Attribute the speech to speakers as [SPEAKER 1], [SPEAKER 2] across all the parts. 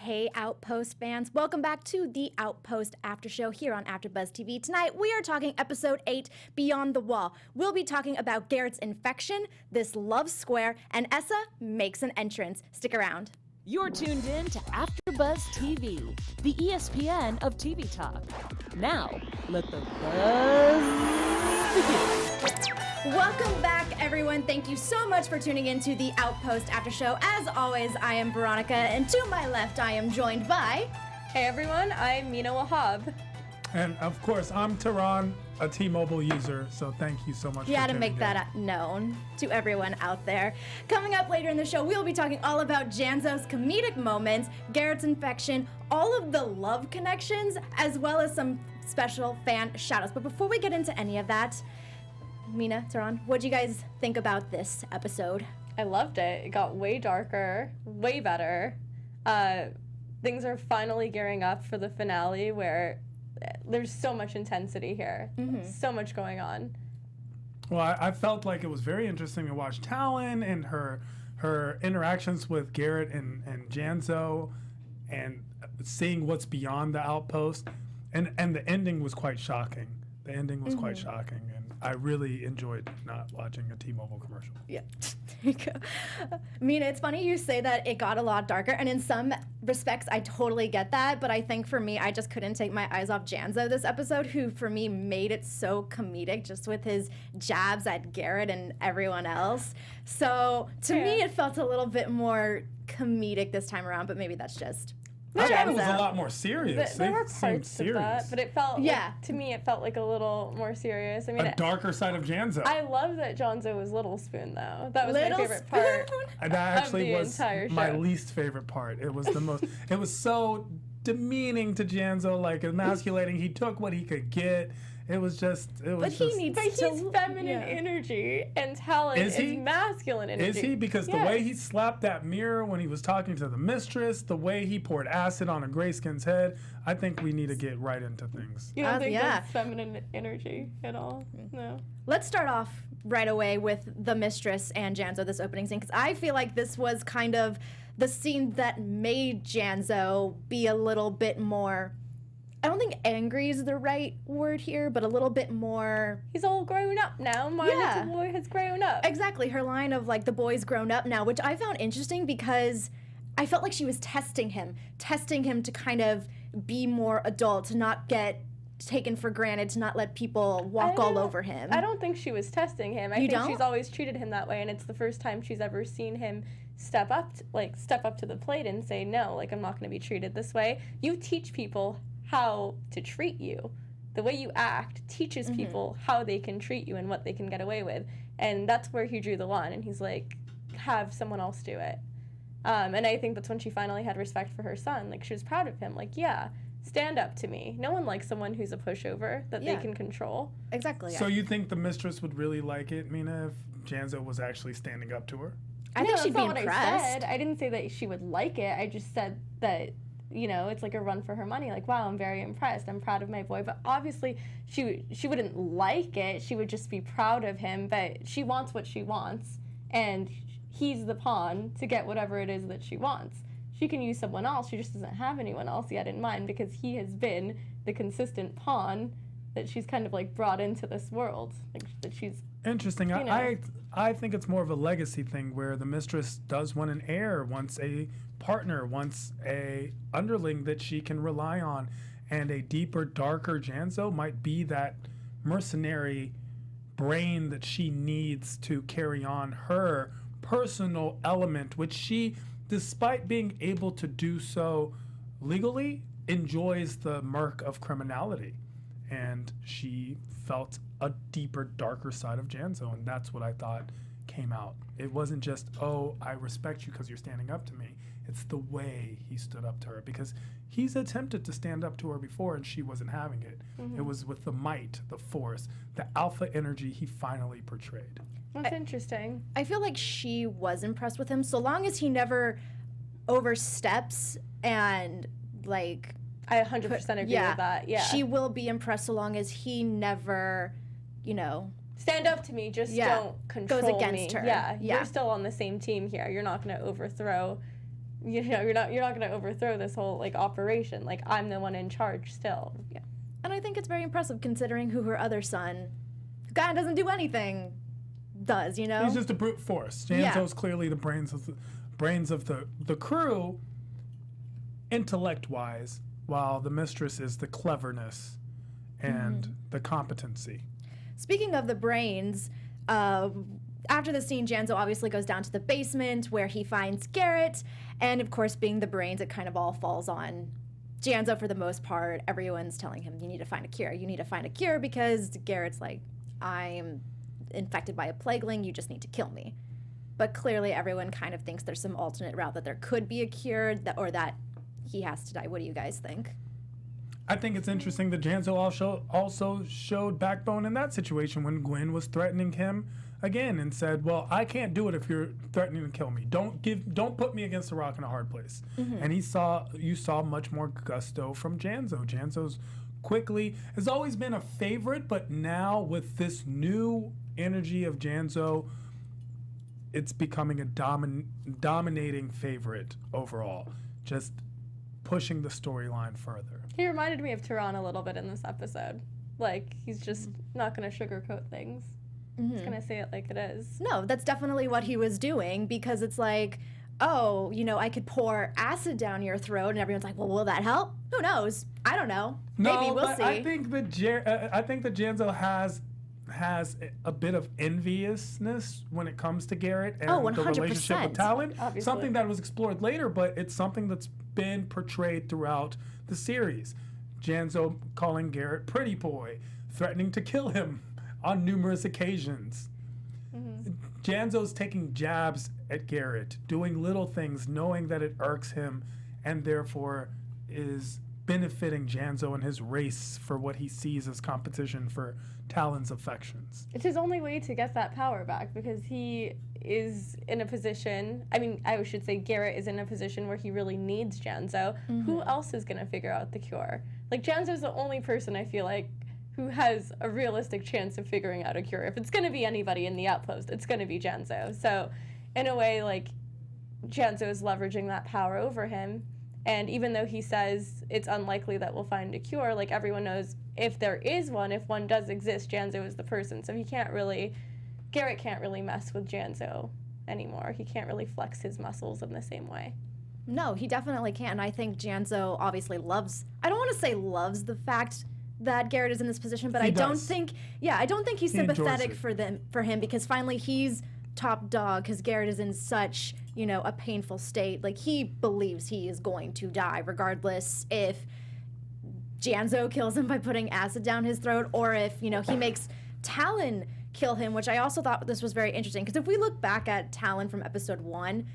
[SPEAKER 1] Hey Outpost fans, welcome back to the Outpost After Show here on AfterBuzz TV. Tonight we are talking episode 8, Beyond the Wall. We'll be talking about Garrett's infection, this love square, and Essa makes an entrance. Stick around.
[SPEAKER 2] You're tuned in to AfterBuzz TV, the ESPN of TV talk. Now, let the buzz begin.
[SPEAKER 1] Welcome back, everyone. Thank you so much for tuning in to the Outpost After Show. As always, I am Veronica, and to my left, I am joined by...
[SPEAKER 3] Hey everyone, I'm Mina Wahab.
[SPEAKER 4] And of course, I'm Tehran, a T-Mobile user, so thank you so much for
[SPEAKER 1] had to
[SPEAKER 4] tuning
[SPEAKER 1] make that known to everyone out there. Coming up later in the show, we'll be talking all about Janzo's comedic moments, Garrett's infection, all of the love connections, as well as some special fan shoutouts. But before we get into any of that, Mina, Tehran, what do you guys think about this episode?
[SPEAKER 3] I loved it. It got way darker, way better. Things are finally gearing up for the finale where there's so much intensity here. So much going on.
[SPEAKER 4] Well, I felt like it was very interesting to watch Talon and her interactions with Garrett and Janzo and seeing what's beyond the outpost. And the ending was quite shocking. The ending was quite shocking, and I really enjoyed not watching a T-Mobile commercial.
[SPEAKER 1] Yeah. There you go. Mina, it's funny you say that it got a lot darker, and in some respects, I totally get that, but I think for me, I just couldn't take my eyes off Janzo this episode, who for me made it so comedic just with his jabs at Garrett and everyone else. So to me, it felt a little bit more comedic this time around, but maybe that's just...
[SPEAKER 4] I thought it was a lot more serious.
[SPEAKER 3] There were parts of that, but it felt, to me, it felt like a little more serious. I mean,
[SPEAKER 4] a darker side of Janzo.
[SPEAKER 3] I love that Janzo was Little Spoon, though. That was my favorite part.
[SPEAKER 4] And that actually was my
[SPEAKER 3] show.
[SPEAKER 4] least favorite part. It was the most, it was so demeaning to Janzo, like emasculating. He took what he could get. It was just,
[SPEAKER 3] he's feminine energy, and Talon is masculine energy.
[SPEAKER 4] Is he? Because the way he slapped that mirror when he was talking to the mistress, the way he poured acid on a Grayskin's head, I think we need to get right into things.
[SPEAKER 3] You don't think that's feminine energy at all? No.
[SPEAKER 1] Let's start off right away with the mistress and Janzo, this opening scene, because I feel like this was kind of the scene that made Janzo be a little bit more... I don't think angry is the right word here, but a little bit more...
[SPEAKER 3] He's all grown up now. My little boy has grown up.
[SPEAKER 1] Exactly. Her line of, like, the boy's grown up now, which I found interesting because I felt like she was testing him to kind of be more adult, to not get taken for granted, to not let people walk all over him.
[SPEAKER 3] I don't think she was testing him. I think she's always treated him that way, and it's the first time she's ever seen him step up to the plate and say, no, like, I'm not going to be treated this way. You teach people how to treat you. The way you act teaches people how they can treat you and what they can get away with. And that's where he drew the line, and he's like, have someone else do it. And I think that's when she finally had respect for her son. Like, she was proud of him. Like, yeah, stand up to me. No one likes someone who's a pushover that they can control.
[SPEAKER 1] Exactly.
[SPEAKER 4] So you think the mistress would really like it, Mina, if Janzo was actually standing up to her?
[SPEAKER 1] I think she'd be impressed.
[SPEAKER 3] I said. I didn't say that she would like it. I just said that, you know, it's like a run for her money. Like, wow, I'm very impressed. I'm proud of my boy. But obviously, she wouldn't like it. She would just be proud of him. But she wants what she wants, and he's the pawn to get whatever it is that she wants. She can use someone else. She just doesn't have anyone else yet in mind because he has been the consistent pawn that she's kind of like brought into this world. Like, that she's...
[SPEAKER 4] Interesting. You know. I think it's more of a legacy thing where the mistress does want an heir, wants a partner, wants a underling that she can rely on, and a deeper, darker Janzo might be that mercenary brain that she needs to carry on her personal element, which she, despite being able to do so legally, enjoys the murk of criminality. And she felt a deeper, darker side of Janzo, and that's what I thought came out. It wasn't just, oh, I respect you because you're standing up to me. It's the way he stood up to her, because he's attempted to stand up to her before and she wasn't having it. It was with the might, the force, the alpha energy he finally portrayed.
[SPEAKER 3] That's interesting.
[SPEAKER 1] I feel like she was impressed with him so long as he never oversteps and, like...
[SPEAKER 3] I 100% agree with that, yeah.
[SPEAKER 1] She will be impressed so long as he never, you know...
[SPEAKER 3] Stand up to me, just don't control
[SPEAKER 1] goes against
[SPEAKER 3] me.
[SPEAKER 1] her.
[SPEAKER 3] Yeah, you're still on the same team here. You're not going to overthrow you know, you're not going to overthrow this whole like operation. Like, I'm the one in charge still.
[SPEAKER 1] Yeah. And I think it's very impressive considering who her other son, who kind of doesn't do anything, does, you know?
[SPEAKER 4] He's just a brute force. Janzo's clearly the brains of the crew, intellect-wise, while the mistress is the cleverness and the competency.
[SPEAKER 1] Speaking of the brains, after the scene, Janzo obviously goes down to the basement where he finds Garrett, and of course, being the brains, it kind of all falls on Janzo for the most part. Everyone's telling him, you need to find a cure. You need to find a cure because Garrett's like, I'm infected by a plagueling, you just need to kill me. But clearly everyone kind of thinks there's some alternate route, that there could be a cure, or that he has to die. What do you guys think?
[SPEAKER 4] I think it's interesting that Janzo also showed backbone in that situation when Gwen was threatening him again and said, well, I can't do it if you're threatening to kill me. Don't put me against a rock in a hard place. And you saw much more gusto from Janzo. Janzo's quickly has always been a favorite, but now with this new energy of Janzo, it's becoming a dominating favorite overall, just pushing the storyline further.
[SPEAKER 3] He reminded me of Tehran a little bit in this episode. Like, he's just not going to sugarcoat things. He's going to say it like it is.
[SPEAKER 1] No, that's definitely what he was doing, because it's like, oh, you know, I could pour acid down your throat, and everyone's like, well, will that help? Who knows? I don't know. Maybe we'll see.
[SPEAKER 4] I think that Janzo has a bit of enviousness when it comes to Garrett and the relationship with Talon.
[SPEAKER 3] Obviously.
[SPEAKER 4] Something that was explored later, but it's something that's been portrayed throughout the series. Janzo calling Garrett pretty boy, threatening to kill him on numerous occasions. Janzo's taking jabs at Garrett, doing little things, knowing that it irks him, and therefore is benefiting Janzo in his race for what he sees as competition for Talon's affections.
[SPEAKER 3] It's his only way to get that power back, because he is in a position, I should say Garrett is in a position where he really needs Janzo. Who else is going to figure out the cure? Like, Janzo's the only person, I feel like, who has a realistic chance of figuring out a cure. If it's going to be anybody in the Outpost, it's going to be Janzo. So, in a way, like, Janzo is leveraging that power over him. And even though he says it's unlikely that we'll find a cure, like, everyone knows if there is one, if one does exist, Janzo is the person. So Garrett can't really mess with Janzo anymore. He can't really flex his muscles in the same way.
[SPEAKER 1] No, he definitely can't. I think Janzo obviously I don't want to say loves the fact that Garrett is in this position, but I don't think he's sympathetic for him, because finally he's top dog, because Garrett is in such, you know, a painful state. Like, he believes he is going to die, regardless if Janzo kills him by putting acid down his throat, or if, you know, he makes Talon kill him, which I also thought this was very interesting, because if we look back at Talon from episode 1,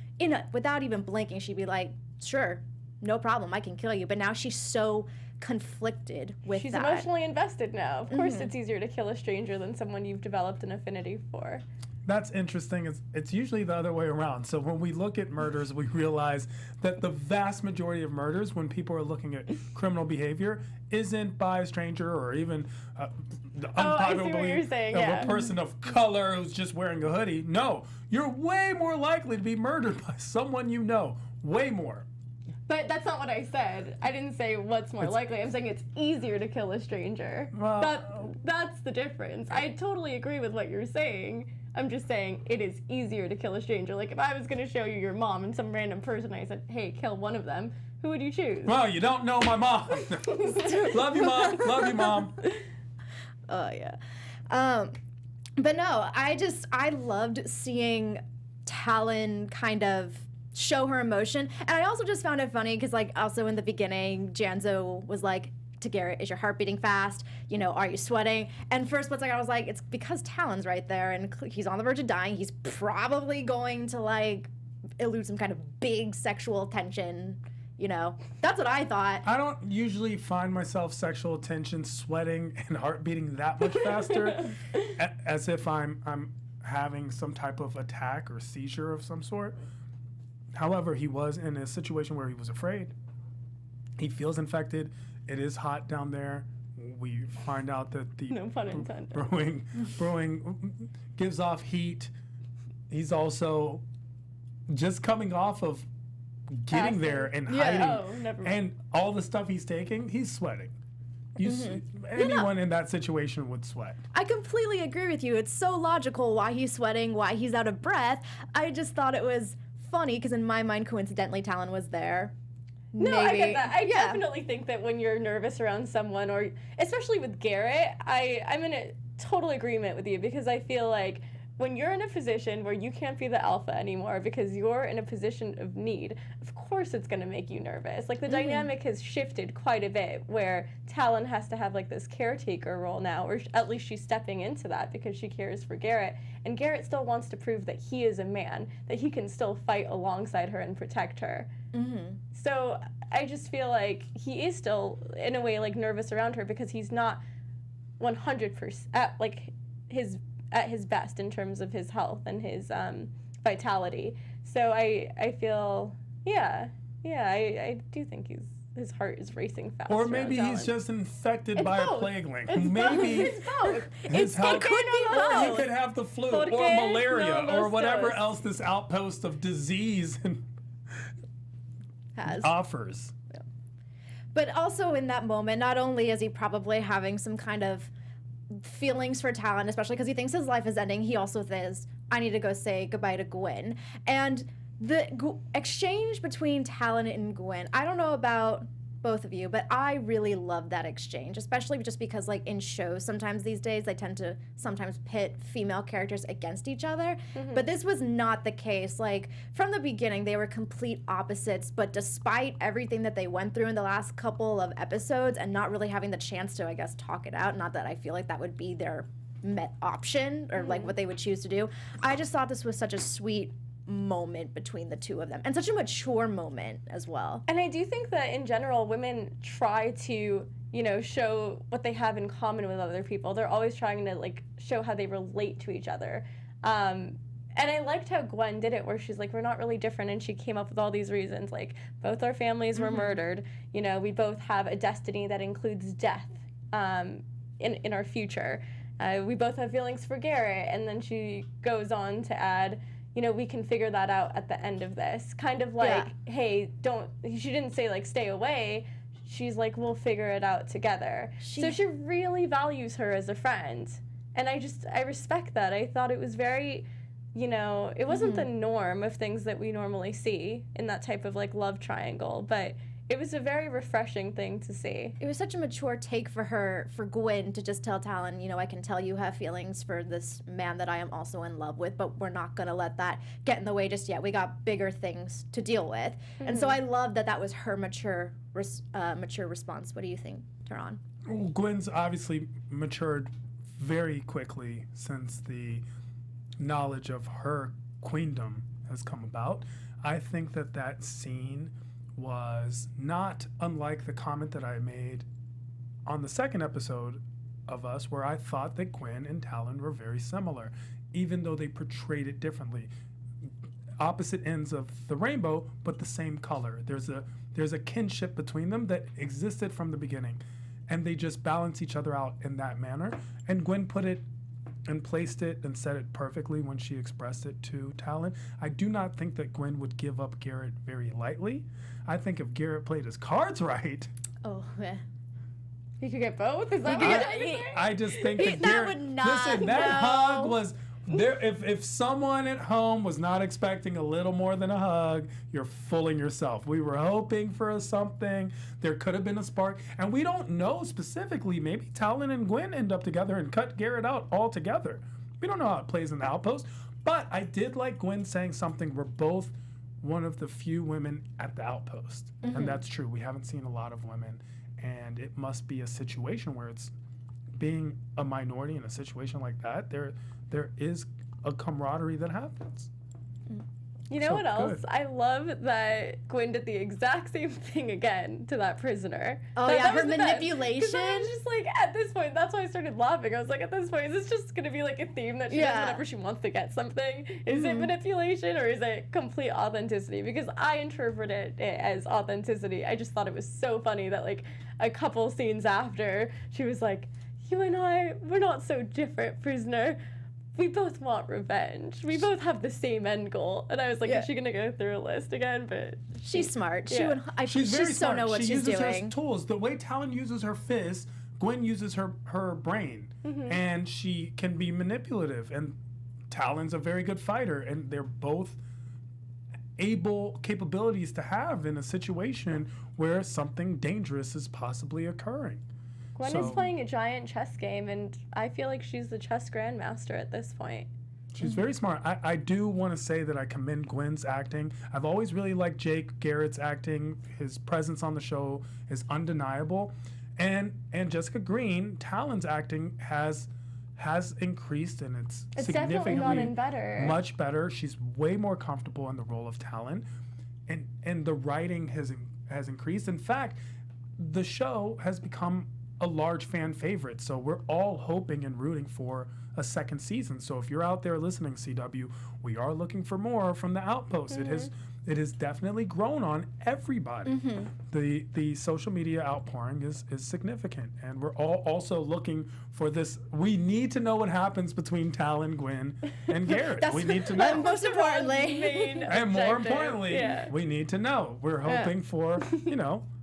[SPEAKER 1] without even blinking, she'd be like, sure, no problem, I can kill you. But now she's so conflicted with
[SPEAKER 3] She's
[SPEAKER 1] that.
[SPEAKER 3] emotionally invested now. Of course it's easier to kill a stranger than someone you've developed an affinity for.
[SPEAKER 4] That's interesting. It's usually the other way around. So when we look at murders, we realize that the vast majority of murders, when people are looking at criminal behavior, isn't by a stranger or even a person of color who's just wearing a hoodie. No, you're way more likely to be murdered by someone you know. Way more.
[SPEAKER 3] But that's not what I said. I didn't say what's more likely. I'm saying it's easier to kill a stranger. Well, that's the difference. I totally agree with what you're saying. I'm just saying it is easier to kill a stranger. Like, if I was going to show you your mom and some random person, I said, hey, kill one of them, who would you choose?
[SPEAKER 4] Well, you don't know my mom. Love you, Mom. Love you, Mom.
[SPEAKER 1] Oh, yeah. But no, I loved seeing Talon kind of show her emotion. And I also just found it funny because, like, also in the beginning, Janzo was like to Garrett, is your heart beating fast? You know, are you sweating? And first split second I was like, it's because Talon's right there and he's on the verge of dying. He's probably going to, like, elude some kind of big sexual tension. You know, that's what I thought.
[SPEAKER 4] I don't usually find myself sexual tension, sweating, and heart beating that much faster, as if I'm having some type of attack or seizure of some sort. However, he was in a situation where he was afraid. He feels infected. It is hot down there. We find out that the
[SPEAKER 3] no pun intended.
[SPEAKER 4] brewing gives off heat. He's also just coming off of getting there and hiding.
[SPEAKER 3] Oh, never mind.
[SPEAKER 4] And all the stuff he's taking, he's sweating. Anyone in that situation would sweat.
[SPEAKER 1] I completely agree with you. It's so logical why he's sweating, why he's out of breath. I just thought it was funny because in my mind, coincidentally, Talon was there.
[SPEAKER 3] No,
[SPEAKER 1] Maybe.
[SPEAKER 3] I get that. I definitely think that when you're nervous around someone, or especially with Garrett, I'm in a total agreement with you because I feel like when you're in a position where you can't be the alpha anymore because you're in a position of need, of course it's going to make you nervous. Like the dynamic has shifted quite a bit where Talon has to have like this caretaker role now, or at least she's stepping into that because she cares for Garrett. And Garrett still wants to prove that he is a man, that he can still fight alongside her and protect her. So I just feel like he is still, in a way, like nervous around her because he's not 100% at his best in terms of his health and his vitality. So I feel, I do think his heart is racing fast.
[SPEAKER 4] Or maybe
[SPEAKER 3] around
[SPEAKER 4] he's
[SPEAKER 3] Talon.
[SPEAKER 4] just infected
[SPEAKER 3] It's
[SPEAKER 4] by
[SPEAKER 3] both.
[SPEAKER 4] a plague link.
[SPEAKER 3] It's
[SPEAKER 4] Maybe
[SPEAKER 3] both.
[SPEAKER 4] his health,
[SPEAKER 1] it could be
[SPEAKER 4] or he
[SPEAKER 1] both.
[SPEAKER 4] could have the flu
[SPEAKER 3] Porque
[SPEAKER 4] or malaria
[SPEAKER 3] no
[SPEAKER 4] or whatever
[SPEAKER 3] los dos.
[SPEAKER 4] else this outpost of disease
[SPEAKER 1] Has.
[SPEAKER 4] offers.
[SPEAKER 1] But also in that moment, not only is he probably having some kind of feelings for Talon, especially because he thinks his life is ending, he also says, I need to go say goodbye to Gwen. And the exchange between Talon and Gwen, I don't know about both of you, but I really love that exchange, especially just because like in shows sometimes these days they tend to sometimes pit female characters against each other, but this was not the case. Like from the beginning they were complete opposites, but despite everything that they went through in the last couple of episodes and not really having the chance to, I guess, talk it out, not that I feel like that would be their option or like what they would choose to do, I just thought this was such a sweet moment between the two of them and such a mature moment as well.
[SPEAKER 3] And I do think that in general, women try to, show what they have in common with other people. They're always trying to like show how they relate to each other. And I liked how Gwen did it where she's like, we're not really different. And she came up with all these reasons, like both our families were murdered. We both have a destiny that includes death in our future. We both have feelings for Garrett. And then she goes on to add, we can figure that out at the end of this. Kind of like, hey, she didn't say like, stay away. She's like, we'll figure it out together. So she really values her as a friend. And I respect that. I thought it was very, it wasn't the norm of things that we normally see in that type of like love triangle, but it was a very refreshing thing to see.
[SPEAKER 1] It was such a mature take for Gwen to just tell Talon, I can tell you have feelings for this man that I am also in love with, but we're not going to let that get in the way just yet. We got bigger things to deal with. And so I love that was her mature response. What do you think, Tehran?
[SPEAKER 4] Well, Gwen's obviously matured very quickly since the knowledge of her queendom has come about. I think that scene was not unlike the comment that I made on the second episode of Us, where I thought that Gwen and Talon were very similar, even though they portrayed it differently. Opposite ends of the rainbow, but the same color. There's a kinship between them that existed from the beginning, and they just balance each other out in that manner. And Gwen put it and placed it and said it perfectly when she expressed it to Talon. I do not think that Gwen would give up Garrett very lightly. I think if Garrett played his cards right,
[SPEAKER 3] He could get both? Is that what you're trying to say?
[SPEAKER 4] I just think that
[SPEAKER 1] that
[SPEAKER 4] Garrett,
[SPEAKER 1] would not,
[SPEAKER 4] listen, that
[SPEAKER 1] no.
[SPEAKER 4] hug was there. If someone at home was not expecting a little more than a hug, you're fooling yourself. We were hoping for something. There could have been a spark, and we don't know specifically. Maybe Talon and Gwen end up together and cut Garrett out altogether. We don't know how it plays in the Outpost, but I did like Gwen saying something. We're both one of the few women at the Outpost, and that's true. We haven't seen a lot of women, and it must be a situation where it's being a minority in a situation like that. There is a camaraderie that happens.
[SPEAKER 3] You know
[SPEAKER 4] So
[SPEAKER 3] what else?
[SPEAKER 4] good.
[SPEAKER 3] I love that Gwen did the exact same thing again to that prisoner.
[SPEAKER 1] Oh,
[SPEAKER 3] That-
[SPEAKER 1] yeah,
[SPEAKER 3] that
[SPEAKER 1] her
[SPEAKER 3] was the best. 'Cause
[SPEAKER 1] manipulation.
[SPEAKER 3] I was just like, at this point, that's why I started laughing. I was like, at this point, is this just going to be like a theme that she does whenever she wants to get something? Is it manipulation or is it complete authenticity? Because I interpreted it as authenticity. I just thought it was so funny that like a couple scenes after, she was like, you and I, we're not so different, prisoner. we both want revenge. We both have the same end goal. And I was like, is she gonna go through a list again? But
[SPEAKER 1] she's smart.
[SPEAKER 4] She's very smart.
[SPEAKER 1] Know what
[SPEAKER 4] she
[SPEAKER 1] she's
[SPEAKER 4] uses
[SPEAKER 1] doing.
[SPEAKER 4] her tools. The way Talon uses her fist, Gwen uses her brain, and she can be manipulative. And Talon's a very good fighter, and they're both able capabilities to have in a situation where something dangerous is possibly occurring.
[SPEAKER 3] Gwen is playing a giant chess game, and I feel like she's the chess grandmaster at this point.
[SPEAKER 4] She's very smart. I do want to say that I commend Gwen's acting. I've always really liked Jake Garrett's acting. His presence on the show is undeniable. And Jessica Green, Talon's acting has increased, and it's significantly
[SPEAKER 3] definitely better.
[SPEAKER 4] Much better. She's way more comfortable in the role of Talon, and the writing has increased. In fact, the show has become a large fan favorite. So we're all hoping and rooting for a second season. So if you're out there listening, CW, we are looking for more from the Outpost. It has definitely grown on everybody. The social media outpouring is significant, and we're all also looking for this. We need to know what happens between Talon, Gwen, and Garrett. We need to know.
[SPEAKER 1] Most importantly,
[SPEAKER 4] and more importantly, we need to know. We're hoping for,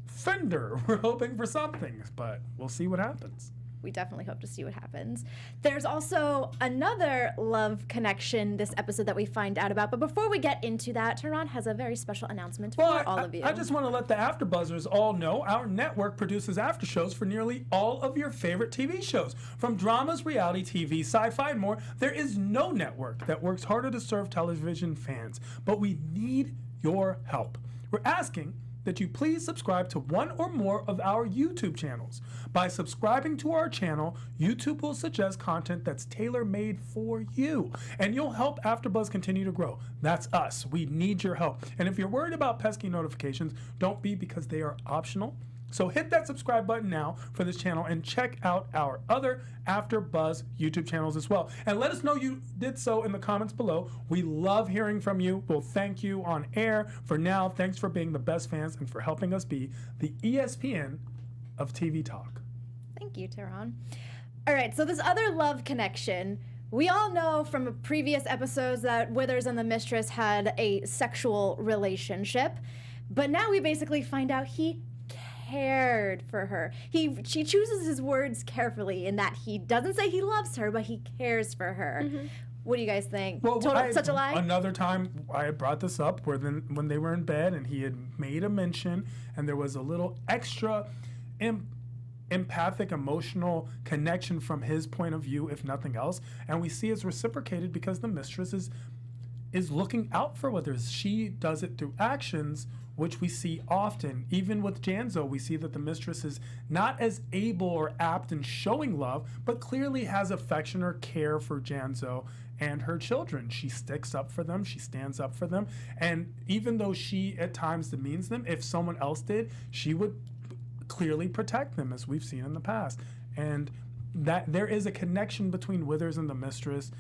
[SPEAKER 4] Fender. We're hoping for something, but we'll see what happens.
[SPEAKER 1] We definitely hope to see what happens. There's also another love connection this episode that we find out about. But before we get into that, Tehran has a very special announcement for all of you.
[SPEAKER 4] I just want to let the AfterBuzzers all know our network produces after shows for nearly all of your favorite TV shows. From dramas, reality TV, sci-fi, and more, there is no network that works harder to serve television fans. But we need your help. We're asking that you please subscribe to one or more of our YouTube channels. By subscribing to our channel, YouTube will suggest content that's tailor-made for you, and you'll help AfterBuzz continue to grow. That's us. We need your help. And if you're worried about pesky notifications, don't be, because they are optional. So hit that subscribe button now for this channel and check out our other AfterBuzz YouTube channels as well. And let us know you did so in the comments below. We love hearing from you. We'll thank you on air. For now, thanks for being the best fans and for helping us be the ESPN of TV Talk.
[SPEAKER 1] Thank you, Tehran. All right, so this other love connection, we all know from previous episodes that Withers and the Mistress had a sexual relationship, but now we basically find out he cared for her. She chooses his words carefully in that he doesn't say he loves her, but he cares for her. What do you guys think?
[SPEAKER 4] Well,
[SPEAKER 1] such a lie?
[SPEAKER 4] Another time I had brought this up when they were in bed and he had made a mention and there was a little extra empathic, emotional connection from his point of view, if nothing else. And we see it's reciprocated because the Mistress is looking out for Withers. She does it through actions, which we see often. Even with Janzo, we see that the Mistress is not as able or apt in showing love, but clearly has affection or care for Janzo and her children. She sticks up for them, she stands up for them, and even though she at times demeans them, if someone else did, she would clearly protect them, as we've seen in the past. And that there is a connection between Withers and the Mistress,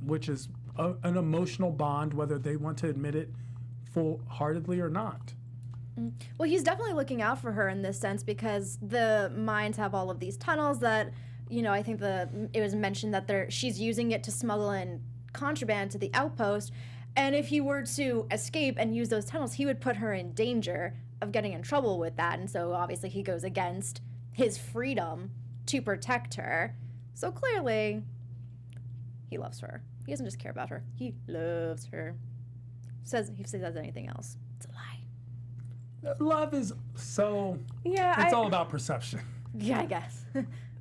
[SPEAKER 4] which is an emotional bond, whether they want to admit it full-heartedly or not.
[SPEAKER 1] Well, he's definitely looking out for her in this sense because the mines have all of these tunnels that, I think it was mentioned that she's using it to smuggle in contraband to the outpost. And if he were to escape and use those tunnels, he would put her in danger of getting in trouble with that. And so obviously he goes against his freedom to protect her. So clearly he loves her. He doesn't just care about her. He loves her. If he says anything else, it's a lie.
[SPEAKER 4] Love is so...
[SPEAKER 3] Yeah,
[SPEAKER 4] it's all about perception.
[SPEAKER 1] Yeah, I guess.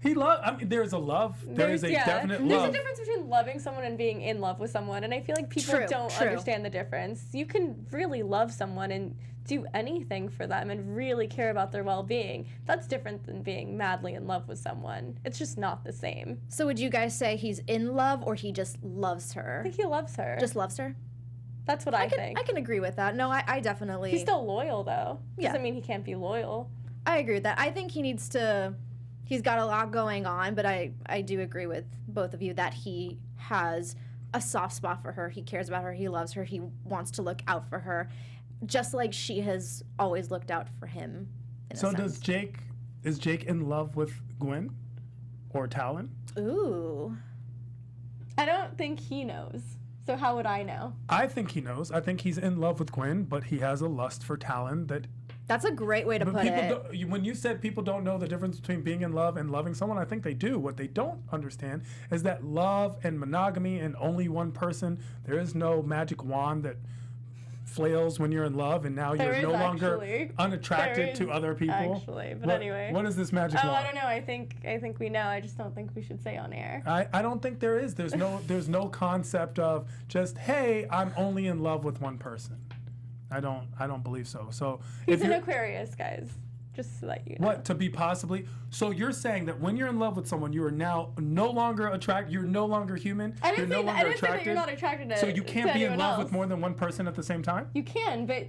[SPEAKER 4] There's a love. There's a definite love.
[SPEAKER 3] There's a difference between loving someone and being in love with someone, and I feel like people don't understand the difference. You can really love someone and do anything for them and really care about their well-being. That's different than being madly in love with someone. It's just not the same.
[SPEAKER 1] So would you guys say he's in love or he just loves her?
[SPEAKER 3] I think he loves her.
[SPEAKER 1] Just loves her?
[SPEAKER 3] That's what I think.
[SPEAKER 1] I can agree with that. No, I definitely...
[SPEAKER 3] He's still loyal, though.
[SPEAKER 1] Yeah.
[SPEAKER 3] Doesn't mean he can't be loyal.
[SPEAKER 1] I agree with that. I think he's got a lot going on, but I do agree with both of you that he has a soft spot for her. He cares about her. He loves her. He wants to look out for her, just like she has always looked out for him.
[SPEAKER 4] So is Jake in love with Gwen or Talon?
[SPEAKER 1] Ooh.
[SPEAKER 3] I don't think he knows. So how would I know?
[SPEAKER 4] I think he knows. I think he's in love with Gwen, but he has a lust for Talon that...
[SPEAKER 1] That's a great way to put it.
[SPEAKER 4] When you said people don't know the difference between being in love and loving someone, I think they do. What they don't understand is that love and monogamy and only one person, there is no magic wand that flails when you're in love and now you're no longer unattracted to other people.
[SPEAKER 3] Actually, but
[SPEAKER 4] anyway. What is this magic wand?
[SPEAKER 3] I don't know. I think we know. I just don't think we should say on air.
[SPEAKER 4] I don't think there is. There's no concept of just, hey, I'm only in love with one person. I don't believe so. So
[SPEAKER 3] he's an Aquarius, guys. Just so that you know.
[SPEAKER 4] What, to be possibly? So you're saying that when you're in love with someone, you are now no longer attracted. You're no longer human.
[SPEAKER 3] I didn't say that you're not attracted to.
[SPEAKER 4] So you can't be in love with more than one person at the same time.
[SPEAKER 3] You can, but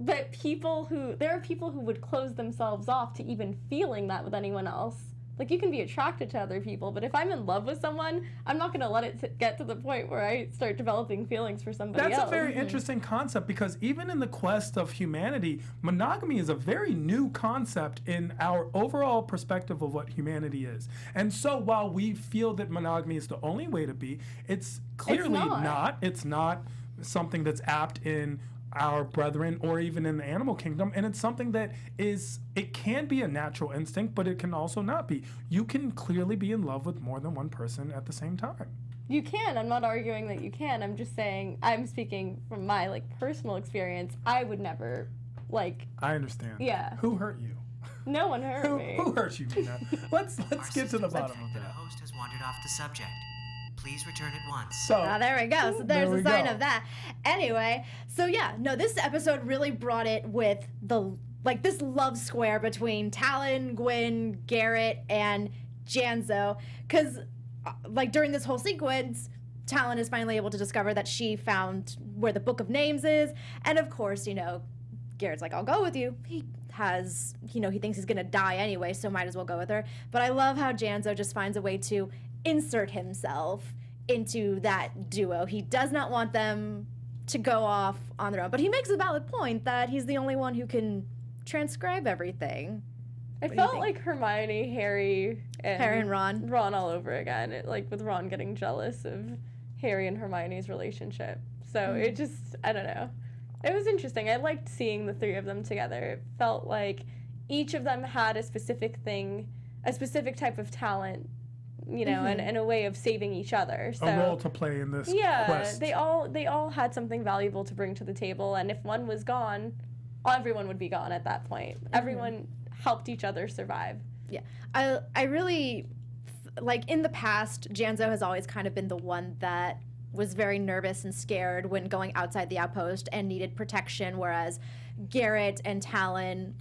[SPEAKER 3] there are people who would close themselves off to even feeling that with anyone else. Like, you can be attracted to other people, but if I'm in love with someone, I'm not going to let it get to the point where I start developing feelings for somebody else.
[SPEAKER 4] That's a very interesting concept, because even in the quest of humanity, monogamy is a very new concept in our overall perspective of what humanity is. And so while we feel that monogamy is the only way to be, it's clearly not. It's not something that's apt in our brethren or even in the animal kingdom, and it's something that it can be a natural instinct, but it can also not be. You can clearly be in love with more than one person at the same time.
[SPEAKER 3] You can. I'm not arguing that you can. I'm just saying, I'm speaking from my personal experience. I would never
[SPEAKER 4] I understand.
[SPEAKER 3] Yeah.
[SPEAKER 4] Who hurt you?
[SPEAKER 3] No one hurt me.
[SPEAKER 4] Who hurt you, Mina? Let's get to the bottom of
[SPEAKER 5] that.
[SPEAKER 4] that.
[SPEAKER 5] The host has wandered off the subject. Please return at once.
[SPEAKER 4] So,
[SPEAKER 1] there we go. So there's a sign of that. Anyway, so yeah, no, this episode really brought it with this love square between Talon, Gwen, Garrett, and Janzo. Because, during this whole sequence, Talon is finally able to discover that she found where the Book of Names is. And of course, Garrett's like, I'll go with you. He has, he thinks he's going to die anyway, so might as well go with her. But I love how Janzo just finds a way to insert himself into that duo. He does not want them to go off on their own, but he makes a valid point that he's the only one who can transcribe everything.
[SPEAKER 3] I felt like Hermione, Harry,
[SPEAKER 1] and Ron.
[SPEAKER 3] Ron all over again. With Ron getting jealous of Harry and Hermione's relationship. So it just, I don't know. It was interesting. I liked seeing the three of them together. It felt like each of them had a specific thing, a specific type of talent, and a way of saving each other. So,
[SPEAKER 4] a role to play in this quest.
[SPEAKER 3] they all had something valuable to bring to the table, and if one was gone, everyone would be gone at that point. Everyone helped each other survive.
[SPEAKER 1] Yeah. I really, in the past, Janzo has always kind of been the one that was very nervous and scared when going outside the outpost and needed protection, whereas Garrett and Talon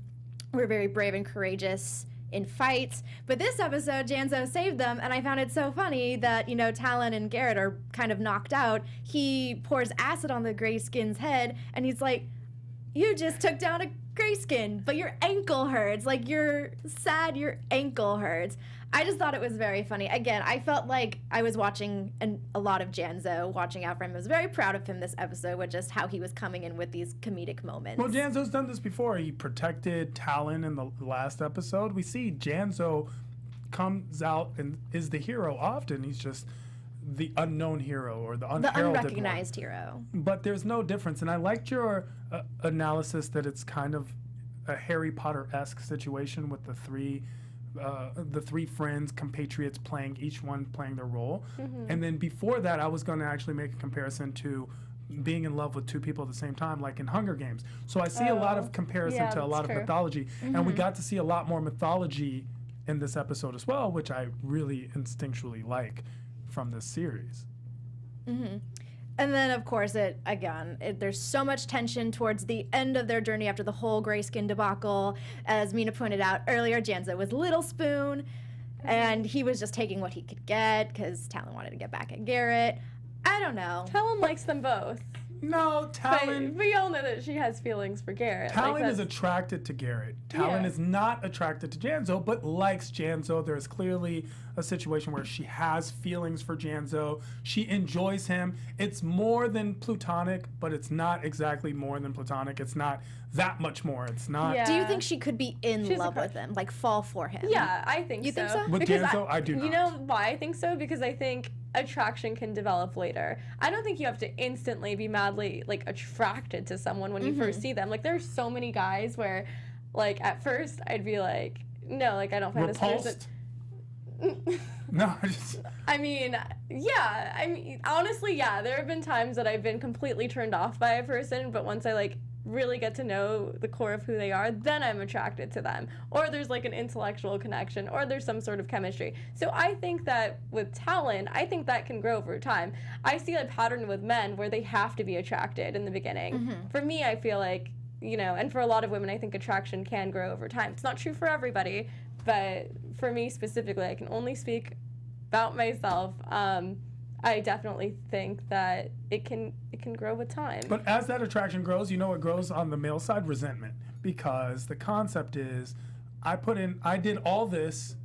[SPEAKER 1] were very brave and courageous in fights. But this episode, Janzo saved them, and I found it so funny that, Talon and Garrett are kind of knocked out. He pours acid on the Greyskin's head, and he's like, you just took down a Greyskin, but your ankle hurts. You're sad, your ankle hurts. I just thought it was very funny. Again, I felt like I was watching a lot of Janzo, watching out for him. I was very proud of him this episode with just how he was coming in with these comedic moments.
[SPEAKER 4] Well, Janzo's done this before. He protected Talon in the last episode. We see Janzo comes out and is the hero often. He's just the unknown hero or the
[SPEAKER 1] unrecognized hero.
[SPEAKER 4] But there's no difference. And I liked your analysis that it's kind of a Harry Potter-esque situation with the three friends, compatriots each one playing their role. And then before that, I was going to actually make a comparison to being in love with two people at the same time, like in Hunger Games. So I see a lot of comparison to a lot of mythology. And we got to see a lot more mythology in this episode as well, which I really instinctually like from this series.
[SPEAKER 1] And then, of course, there's so much tension towards the end of their journey after the whole Greyskin debacle. As Mina pointed out earlier, Janzo was Little Spoon, and he was just taking what he could get because Talon wanted to get back at Garrett. I don't know.
[SPEAKER 3] Talon likes them both.
[SPEAKER 4] No, Talon...
[SPEAKER 3] But we all know that she has feelings for Garrett.
[SPEAKER 4] Talon is attracted to Garrett. Talon is not attracted to Janzo, but likes Janzo. There's clearly a situation where she has feelings for Janzo. She enjoys him. It's more than platonic, but it's not exactly more than platonic. It's not that much more. It's not...
[SPEAKER 1] Yeah. Do you think she could be in love with him? Fall for him?
[SPEAKER 3] Yeah, I think so.
[SPEAKER 1] You think so?
[SPEAKER 4] With Janzo, I do not.
[SPEAKER 3] You know why I think so? Because I think attraction can develop later. I don't think you have to instantly be madly like attracted to someone when you first see them. Like there's so many guys where like at first I'd be like, no, like I don't find
[SPEAKER 4] Repulsed?
[SPEAKER 3] this person.
[SPEAKER 4] No, just
[SPEAKER 3] I mean, yeah. I mean, honestly, yeah. There have been times that I've been completely turned off by a person, but once I like really get to know the core of who they are, then I'm attracted to them. Or there's like an intellectual connection, or there's some sort of chemistry. So I think that with Talon, I think that can grow over time. I see a pattern with men where they have to be attracted in the beginning. For me, I feel like, you know, and for a lot of women, I think attraction can grow over time. It's not true for everybody, but for me specifically, I can only speak about myself. I definitely think that it can grow with time.
[SPEAKER 4] But as that attraction grows, you know it grows on the male side, resentment. Because the concept is, I did all this,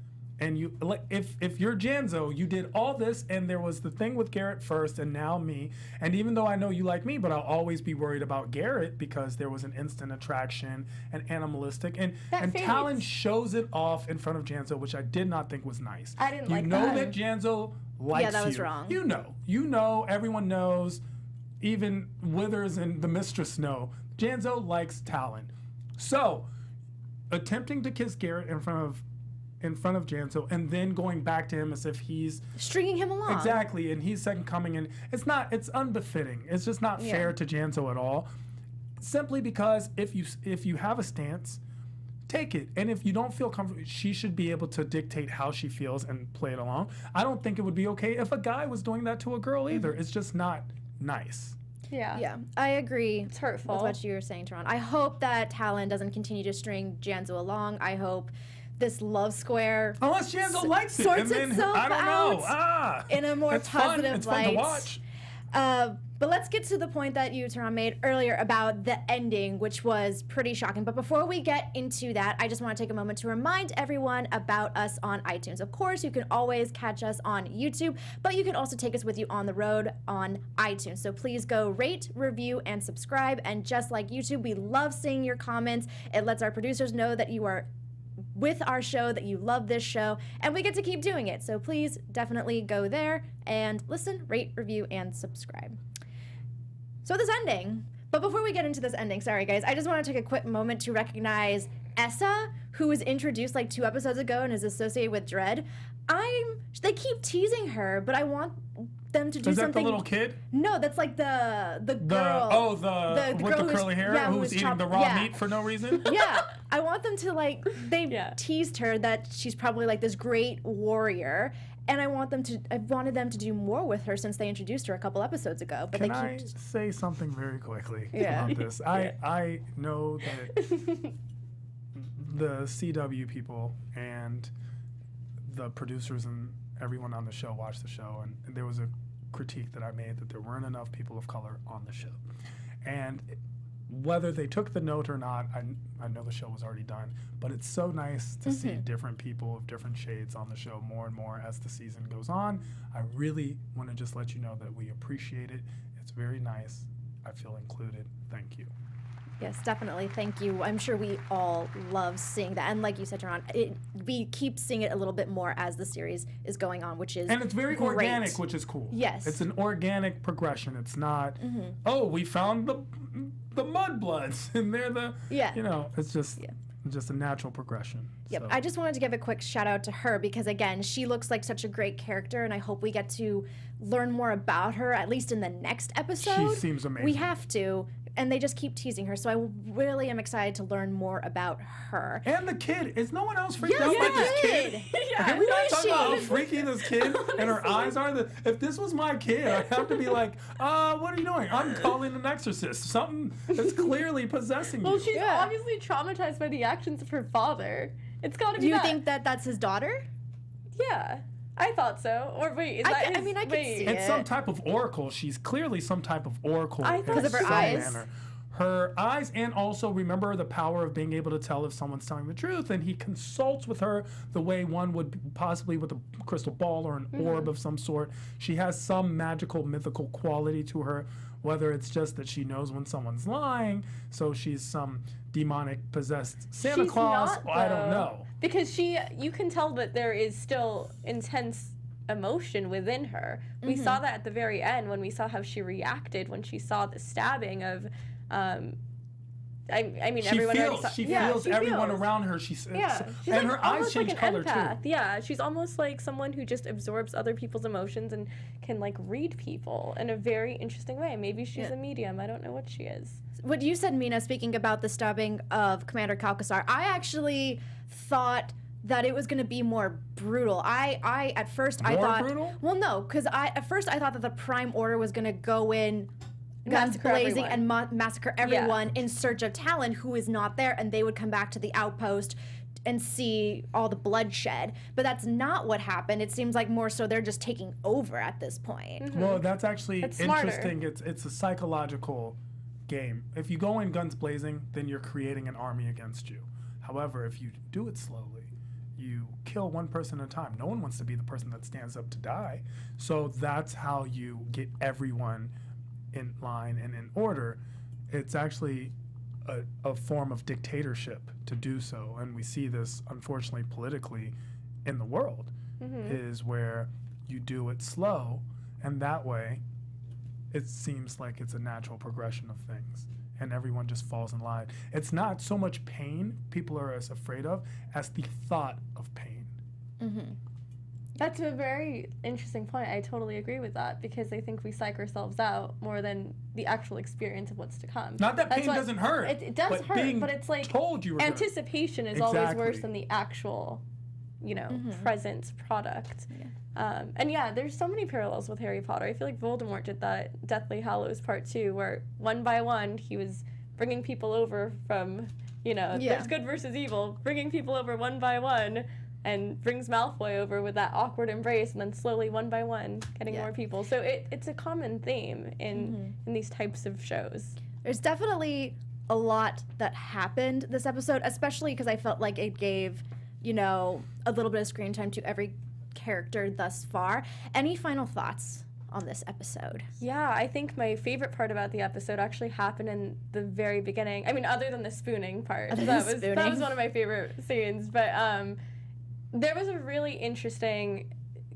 [SPEAKER 4] and you, like, if you're Janzo, you did all this, and there was the thing with Garrett first, and now me. And even though I know you like me, but I'll always be worried about Garrett because there was an instant attraction and animalistic. And Talon shows it off in front of Janzo, which I did not think was nice.
[SPEAKER 3] I didn't like
[SPEAKER 4] You know
[SPEAKER 3] that.
[SPEAKER 4] that Janzo likes you.
[SPEAKER 1] Yeah, that was wrong.
[SPEAKER 4] You know, everyone knows, even Withers and the Mistress know, Janzo likes Talon. So, attempting to kiss Garrett in front of Janzo and then going back to him as if he's
[SPEAKER 1] stringing him along.
[SPEAKER 4] Exactly, and he's second coming, and it's unbefitting. It's just not fair to Janzo at all. Simply because if you have a stance, take it. And if you don't feel comfortable, she should be able to dictate how she feels and play it along. I don't think it would be okay if a guy was doing that to a girl either. It's just not nice.
[SPEAKER 3] Yeah,
[SPEAKER 1] I agree.
[SPEAKER 3] It's hurtful.
[SPEAKER 1] With what you were saying, Tehran. I hope that Talon doesn't continue to string Janzo along. I hope this love square
[SPEAKER 4] Unless Janzo likes it,
[SPEAKER 1] sorts
[SPEAKER 4] and then
[SPEAKER 1] itself
[SPEAKER 4] I don't know.
[SPEAKER 1] out in a more
[SPEAKER 4] it's fun.
[SPEAKER 1] positive
[SPEAKER 4] It's
[SPEAKER 1] light.
[SPEAKER 4] fun to watch.
[SPEAKER 1] But let's get to the point that you, Tehran, made earlier about the ending, which was pretty shocking. But before we get into that, I just want to take a moment to remind everyone about us on iTunes. Of course, you can always catch us on YouTube, but you can also take us with you on the road on iTunes. So please go rate, review, and subscribe. And just like YouTube, we love seeing your comments. It lets our producers know that you are with our show, that you love this show, and we get to keep doing it. So please definitely go there and listen, rate, review, and subscribe. So this ending, but before we get into this ending, sorry guys, I just want to take a quick moment to recognize Essa, who was introduced like 2 episodes ago and is associated with Dread. They keep teasing her, but I want them to do
[SPEAKER 4] Is that
[SPEAKER 1] something.
[SPEAKER 4] the little kid?
[SPEAKER 1] No, that's like the girl.
[SPEAKER 4] With
[SPEAKER 1] girl
[SPEAKER 4] the curly hair, who's eating the raw meat for no reason?
[SPEAKER 1] Yeah, I want them to like, they teased her that she's probably like this great warrior, and I wanted them to do more with her since they introduced her a couple episodes ago. But
[SPEAKER 4] Can I say something very quickly about this?
[SPEAKER 1] Yeah.
[SPEAKER 4] I know that the CW people and the producers and everyone on the show watched the show, and there was a critique that I made that there weren't enough people of color on the show. And whether they took the note or not, I know the show was already done, but it's so nice to see different people of different shades on the show more and more as the season goes on. I really want to just let you know that we appreciate it. It's very nice. I feel included. Thank you.
[SPEAKER 1] Yes, definitely. Thank you. I'm sure we all love seeing that. And like you said, Tehran, we keep seeing it a little bit more as the series is going on, which is
[SPEAKER 4] And it's very
[SPEAKER 1] great.
[SPEAKER 4] organic, which is cool.
[SPEAKER 1] Yes.
[SPEAKER 4] It's an organic progression. It's not, oh, we found the mudbloods and they're the, you know, it's just a natural progression.
[SPEAKER 1] Yep.
[SPEAKER 4] So.
[SPEAKER 1] I just wanted to give a quick shout out to her because, again, she looks like such a great character, and I hope we get to learn more about her, at least in the next episode.
[SPEAKER 4] She seems amazing.
[SPEAKER 1] We have to. And they just keep teasing her, so I really am excited to learn more about her.
[SPEAKER 4] And the kid. Is no one else freaked out by this kid? Can we not talk about how freaky this kid and her eyes are? If this was my kid, I'd have to be like, what are you doing? I'm calling an exorcist. Something that's clearly possessing you.
[SPEAKER 3] Well, she's obviously traumatized by the actions of her father. It's got to be
[SPEAKER 1] Do you think that that's his daughter?
[SPEAKER 3] Yeah. I thought so. Or wait, is that his,
[SPEAKER 1] I mean, I could see
[SPEAKER 4] It's
[SPEAKER 1] it.
[SPEAKER 4] some type of oracle. She's clearly some type of oracle.
[SPEAKER 1] Because of her eyes?
[SPEAKER 4] Her eyes, and also remember the power of being able to tell if someone's telling the truth, and he consults with her the way one would possibly with a crystal ball or an orb of some sort. She has some magical, mythical quality to her, whether it's just that she knows when someone's lying, so she's some demonic possessed Santa Claus.
[SPEAKER 3] Not,
[SPEAKER 4] I don't know.
[SPEAKER 3] Because you can tell that there is still intense emotion within her. We saw that at the very end when we saw how she reacted when she saw the stabbing of I mean, everyone already saw.
[SPEAKER 4] She feels everyone around her.
[SPEAKER 3] She's
[SPEAKER 4] and
[SPEAKER 3] like
[SPEAKER 4] her eyes change
[SPEAKER 3] like
[SPEAKER 4] color
[SPEAKER 3] empath.
[SPEAKER 4] too.
[SPEAKER 3] Yeah, she's almost like someone who just absorbs other people's emotions and can like read people in a very interesting way. Maybe she's a medium. I don't know what she is.
[SPEAKER 1] What you said, Mina, speaking about the stabbing of Commander Kalkasar, I actually thought that it was going to be more brutal. I at first I thought
[SPEAKER 4] brutal?
[SPEAKER 1] Well, no, because at first I thought that the Prime Order was going to go in guns
[SPEAKER 3] Massacre
[SPEAKER 1] blazing
[SPEAKER 3] everyone.
[SPEAKER 1] and massacre everyone in search of Talon, who is not there, and they would come back to the outpost and see all the bloodshed. But that's not what happened. It seems like more so they're just taking over at this point.
[SPEAKER 4] Well, that's actually
[SPEAKER 3] It's smarter.
[SPEAKER 4] interesting. It's a psychological game. If you go in guns blazing, then you're creating an army against you. However, if you do it slowly, you kill one person at a time. No one wants to be the person that stands up to die. So that's how you get everyone in line and in order. It's actually a form of dictatorship to do so, and we see this unfortunately politically in the world, is where you do it slow, and that way it seems like it's a natural progression of things and everyone just falls in line. It's not so much pain people are as afraid of as the thought of pain.
[SPEAKER 3] That's a very interesting point. I totally agree with that because I think we psych ourselves out more than the actual experience of what's to come.
[SPEAKER 4] Not that
[SPEAKER 3] That's
[SPEAKER 4] pain
[SPEAKER 3] why
[SPEAKER 4] doesn't hurt.
[SPEAKER 3] It does
[SPEAKER 4] but
[SPEAKER 3] hurt,
[SPEAKER 4] being
[SPEAKER 3] but it's like
[SPEAKER 4] told you were gonna-
[SPEAKER 3] anticipation is always worse
[SPEAKER 4] Exactly.
[SPEAKER 3] than the actual, present product. And there's so many parallels with Harry Potter. I feel like Voldemort did that Deathly Hallows Part 2, where one by one he was bringing people over from, there's good versus evil, bringing people over one by one, and brings Malfoy over with that awkward embrace, and then slowly one by one getting more people. So it's a common theme in these types of shows.
[SPEAKER 1] There's definitely a lot that happened this episode, especially because I felt like it gave, a little bit of screen time to every character thus far. Any final thoughts on this episode?
[SPEAKER 3] Yeah, I think my favorite part about the episode actually happened in the very beginning. I mean, other than the spooning part. That was one of my favorite scenes. But there was a really interesting,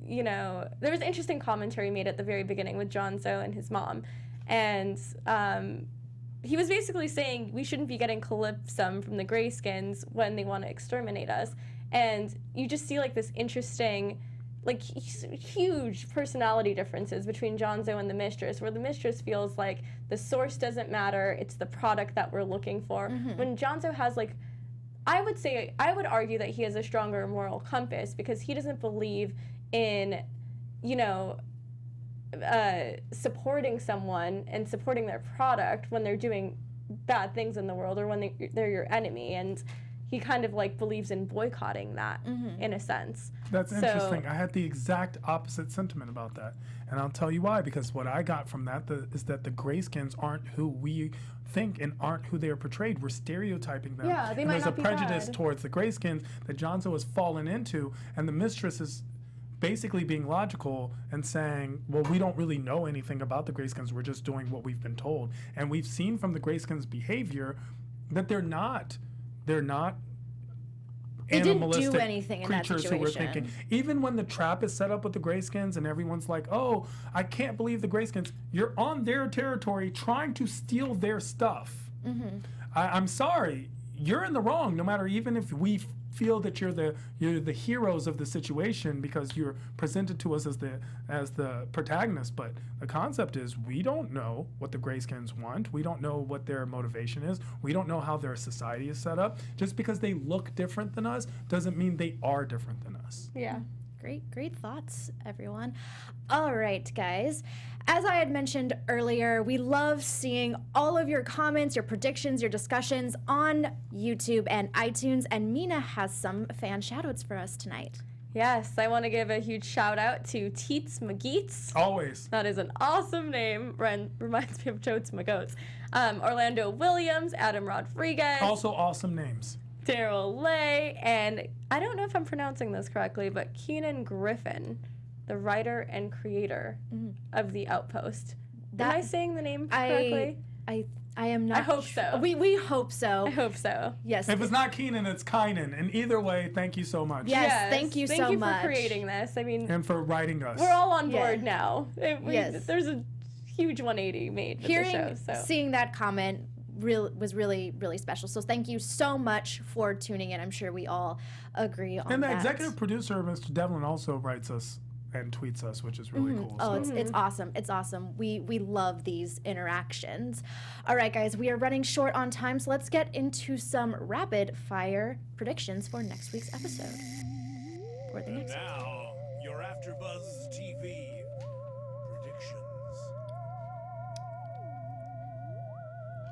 [SPEAKER 3] there was interesting commentary made at the very beginning with Janzo and his mom. And he was basically saying we shouldn't be getting Calypsum from the Greyskins when they want to exterminate us. And you just see like this interesting, like huge personality differences between Janzo and the Mistress, where the Mistress feels like the source doesn't matter, it's the product that we're looking for. When Janzo has like, I would argue that he has a stronger moral compass because he doesn't believe in, supporting someone and supporting their product when they're doing bad things in the world or when they're your enemy. And he kind of like believes in boycotting that in a sense.
[SPEAKER 4] That's interesting. I had the exact opposite sentiment about that. And I'll tell you why, because what I got from that is that the Greyskins aren't who we think and aren't who they are portrayed. We're stereotyping them.
[SPEAKER 3] Yeah, they
[SPEAKER 4] and
[SPEAKER 3] might
[SPEAKER 4] there's
[SPEAKER 3] not
[SPEAKER 4] a
[SPEAKER 3] be
[SPEAKER 4] prejudice
[SPEAKER 3] bad.
[SPEAKER 4] towards the Greyskins that Janzo has fallen into, and the Mistress is basically being logical and saying, well, we don't really know anything about the Greyskins. We're just doing what we've been told. And we've seen from the Greyskins' behavior that they're not
[SPEAKER 1] They didn't do
[SPEAKER 4] animalistic
[SPEAKER 1] anything in that
[SPEAKER 4] creatures who were
[SPEAKER 1] situation.
[SPEAKER 4] thinking. Even when the trap is set up with the Greyskins and everyone's like, oh, I can't believe the Greyskins, you're on their territory trying to steal their stuff. I'm sorry, you're in the wrong, no matter even if we feel that you're the heroes of the situation because you're presented to us as the protagonist. But the concept is we don't know what the Greyskins want. We don't know what their motivation is. We don't know how their society is set up. Just because they look different than us doesn't mean they are different than us.
[SPEAKER 3] Yeah.
[SPEAKER 1] Great thoughts, everyone. All right, guys. As I had mentioned earlier, we love seeing all of your comments, your predictions, your discussions on YouTube and iTunes, and Mina has some fan shoutouts for us tonight.
[SPEAKER 3] Yes, I want to give a huge shout out to Teets McGeets.
[SPEAKER 4] Always.
[SPEAKER 3] That is an awesome name. Reminds me of Totes McGoats. Orlando Williams, Adam Rodriguez.
[SPEAKER 4] Also awesome names.
[SPEAKER 3] Daryl Lay, and I don't know if I'm pronouncing this correctly, but Keenan Griffin, the writer and creator of The Outpost. Am I saying the name correctly?
[SPEAKER 1] I am not.
[SPEAKER 3] I hope so.
[SPEAKER 1] We hope so.
[SPEAKER 3] I hope so.
[SPEAKER 1] Yes.
[SPEAKER 4] If it's not Keenan, it's Kynan. And either way, thank you so much.
[SPEAKER 1] Yes, thank you so
[SPEAKER 3] Thank you
[SPEAKER 1] much.
[SPEAKER 3] for creating this. I mean,
[SPEAKER 4] And for writing us.
[SPEAKER 3] we're all on board
[SPEAKER 1] Yeah.
[SPEAKER 3] now.
[SPEAKER 1] Yes.
[SPEAKER 3] There's a huge 180 made with
[SPEAKER 1] Hearing,
[SPEAKER 3] the show. So.
[SPEAKER 1] seeing that comment was really, really special. So thank you so much for tuning in. I'm sure we all agree on
[SPEAKER 4] And the
[SPEAKER 1] that.
[SPEAKER 4] executive producer, Mr. Devlin, also writes us and tweets us, which is really cool.
[SPEAKER 1] Oh,
[SPEAKER 4] So-
[SPEAKER 1] it's awesome. It's awesome. We love these interactions. All right, guys, we are running short on time, so let's get into some rapid fire predictions for next week's episode. Or the next.
[SPEAKER 6] Now, your AfterBuzz TV predictions.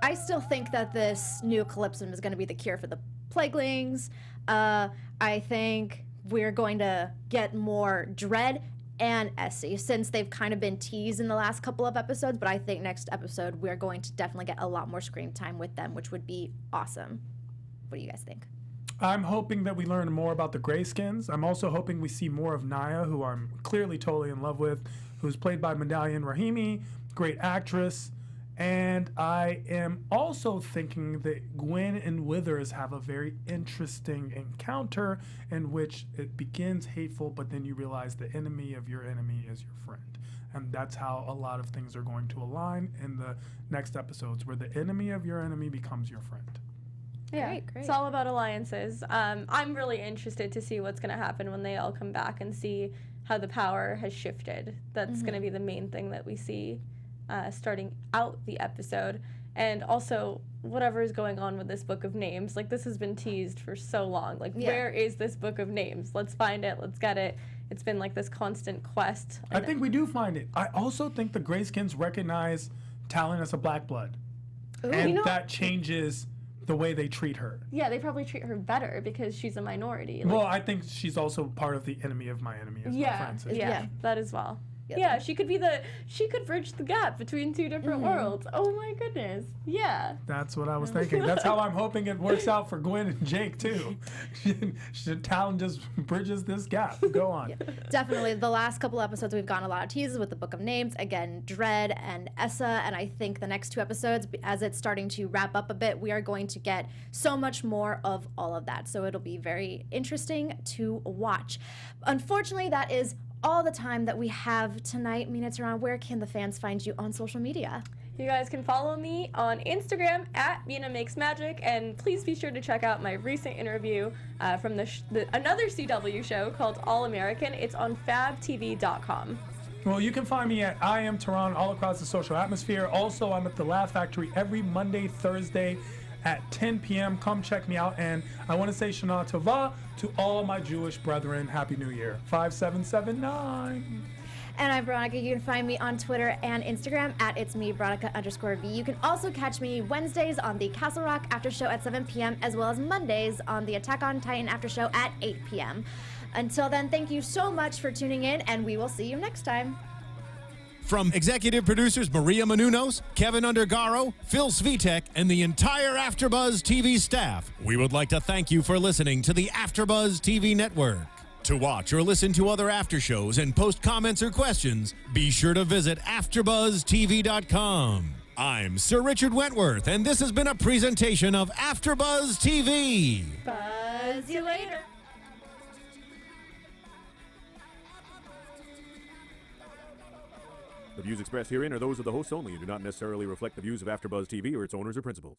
[SPEAKER 1] I still think that this new Calypsum is going to be the cure for the Plaguelings. I think we're going to get more Dread and Essie, since they've kind of been teased in the last couple of episodes, but I think next episode we're going to definitely get a lot more screen time with them, which would be awesome. What do you guys think?
[SPEAKER 4] I'm hoping that we learn more about the Greyskins. I'm also hoping we see more of Naya, who I'm clearly totally in love with, who's played by Medallion Rahimi, great actress. And I am also thinking that Gwen and Withers have a very interesting encounter in which it begins hateful, but then you realize the enemy of your enemy is your friend. And that's how a lot of things are going to align in the next episodes, where the enemy of your enemy becomes your friend.
[SPEAKER 3] Yeah,
[SPEAKER 1] Great.
[SPEAKER 3] It's all about alliances. I'm really interested to see what's going to happen when they all come back and see how the power has shifted. That's going to be the main thing that we see starting out the episode. And also, whatever is going on with this book of names. Like, this has been teased for so long. Like, where is this book of names? Let's find it. Let's get it. It's been like this constant quest.
[SPEAKER 4] I think we do find it. I also think the Greyskins recognize Talon as a Blackblood. And that changes the way they treat her.
[SPEAKER 3] Yeah, they probably treat her better because she's a minority.
[SPEAKER 4] Well, I think she's also part of the enemy of my enemy, as my friend says.
[SPEAKER 3] Yeah, that as well.
[SPEAKER 1] Yeah.
[SPEAKER 3] Yeah, she could bridge the gap between two different worlds. Oh my goodness. Yeah.
[SPEAKER 4] That's what I was thinking. That's how I'm hoping it works out for Gwen and Jake, too. Talon just bridges this gap. Go on.
[SPEAKER 1] Definitely. The last couple episodes, we've gotten a lot of teases with the Book of Names. Again, Dread and Essa. And I think the next two episodes, as it's starting to wrap up a bit, we are going to get so much more of all of that. So it'll be very interesting to watch. Unfortunately, that is all the time that we have tonight. Mina, Tehran, where can the fans find you on social media?
[SPEAKER 3] You guys can follow me on Instagram at Mina Makes Magic, and please be sure to check out my recent interview from another CW show called All American. It's on fabtv.com.
[SPEAKER 4] Well, you can find me at I Am Tehran all across the social atmosphere. Also, I'm at the Laugh Factory every Monday, Thursday at 10 p.m. Come check me out. And I want to say Shana Tova to all my Jewish brethren. Happy New Year. 5779.
[SPEAKER 1] And I'm Veronica. You can find me on Twitter and Instagram at it's me, Veronica_V. You can also catch me Wednesdays on the Castle Rock After Show at 7 p.m. as well as Mondays on the Attack on Titan After Show at 8 p.m. Until then, thank you so much for tuning in, and we will see you next time.
[SPEAKER 6] From executive producers Maria Menounos, Kevin Undergaro, Phil Svitek, and the entire AfterBuzz TV staff, we would like to thank you for listening to the AfterBuzz TV network. To watch or listen to other after shows and post comments or questions, be sure to visit AfterBuzzTV.com. I'm Sir Richard Wentworth, and this has been a presentation of AfterBuzz TV.
[SPEAKER 1] Buzz you later.
[SPEAKER 7] The views expressed herein are those of the hosts only and do not necessarily reflect the views of AfterBuzz TV or its owners or principals.